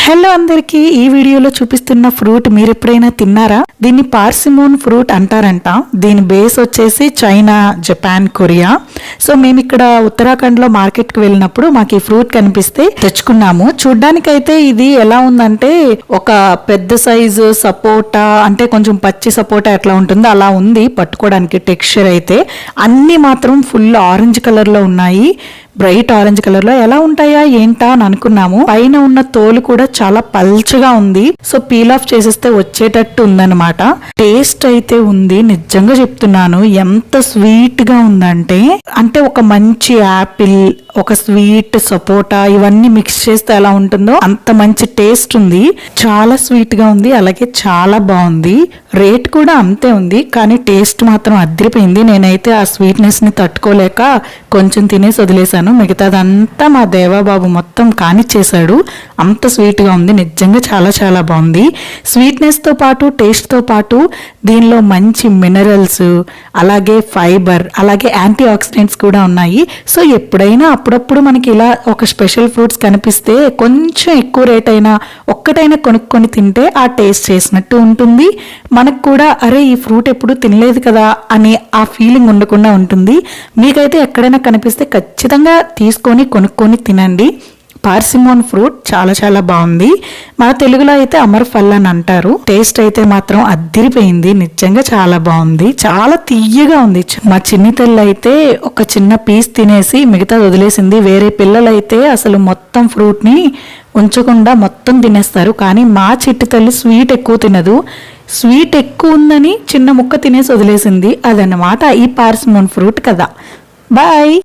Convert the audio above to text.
Hello అందరికి ఈ వీడియోలో చూపిస్తున్న ఫ్రూట్ మీరు ఎప్పుడైనా తిన్నారా? దీన్ని పార్సిమోన్ ఫ్రూట్ అంటారంట. దీని బేస్ వచ్చేసి చైనా, జపాన్, కొరియా. సో మేము ఇక్కడ ఉత్తరాఖండ్ లో మార్కెట్ కి వెళ్ళినప్పుడు మాకు ఈ ఫ్రూట్ కనిపిస్తే తెచ్చుకున్నాము. చూడ్డానికైతే ఇది ఎలా ఉందంటే ఒక పెద్ద సైజు సపోటా, అంటే కొంచెం పచ్చి సపోటా ఎట్లా ఉంటుందో అలా ఉంది పట్టుకోవడానికి. టెక్స్చర్ అయితే అన్ని మాత్రం ఫుల్ ఆరెంజ్ కలర్ లో ఉన్నాయి. బ్రైట్ ఆరెంజ్ కలర్ లో ఎలా ఉంటాయా ఏంటా అని అనుకున్నాము. పైన ఉన్న తోలు కూడా చాలా పల్చగా ఉంది. సో పీల్ ఆఫ్ చేసేస్తే వచ్చేటట్టు ఉందన్నమాట. టేస్ట్ అయితే ఉంది, నిజంగా చెప్తున్నాను. ఎంత స్వీట్ గా ఉందంటే ఒక మంచి యాపిల్, ఒక స్వీట్ సపోటా ఇవన్నీ మిక్స్ చేస్తే ఎలా ఉంటుందో అంత మంచి టేస్ట్ ఉంది. చాలా స్వీట్ గా ఉంది, అలాగే చాలా బాగుంది. రేట్ కూడా అంతే ఉంది, కానీ టేస్ట్ మాత్రం అదిరిపోయింది. నేనైతే ఆ స్వీట్నెస్ ని తట్టుకోలేక కొంచెం తినేసి వదిలేశాను. మిగతాదంతా మా దేవాబాబు మొత్తం కానిచ్చేశాడు. అంత స్వీట్ గా ఉంది, నిజంగా చాలా చాలా బాగుంది. స్వీట్నెస్ తో పాటు టేస్ట్ తో పాటు దీనిలో మంచి మినరల్స్, అలాగే ఫైబర్, అలాగే యాంటీ ఆక్సిడెంట్స్ కూడా ఉన్నాయి. సో ఎప్పుడైనా అప్పుడప్పుడు మనకి ఇలా ఒక స్పెషల్ ఫ్రూట్స్ కనిపిస్తే కొంచెం ఎక్కువ రేట్ అయినా ఒక్కటైనా కొనుక్కొని తింటే ఆ టేస్ట్ చేసినట్టు ఉంటుంది. మనకు కూడా అరే ఈ ఫ్రూట్ ఎప్పుడు తినలేదు కదా అని ఆ ఫీలింగ్ ఉండకుండా ఉంటుంది. మీకైతే ఎక్కడైనా కనిపిస్తే ఖచ్చితంగా తీసుకొని కొనుక్కొని తినండి. పార్సిమోన్ ఫ్రూట్ చాలా చాలా బాగుంది. మన తెలుగులో అయితే అమర్ఫల్ అని అంటారు. టేస్ట్ అయితే మాత్రం అద్దిరిపోయింది, నిజంగా చాలా బాగుంది. చాలా తీయగా ఉంది. మా చిన్ని తల్లి అయితే ఒక చిన్న పీస్ తినేసి మిగతా వదిలేసింది. వేరే పిల్లలైతే అసలు మొత్తం ఫ్రూట్ ని ఉంచకుండా మొత్తం తినేస్తారు. కానీ మా చిట్టి తల్లి స్వీట్ ఎక్కువ తినదు. స్వీట్ ఎక్కువ ఉందని చిన్న ముక్క తినేసి వదిలేసింది. అదన్నమాట ఈ పార్సిమోన్ ఫ్రూట్ కదా. బాయ్.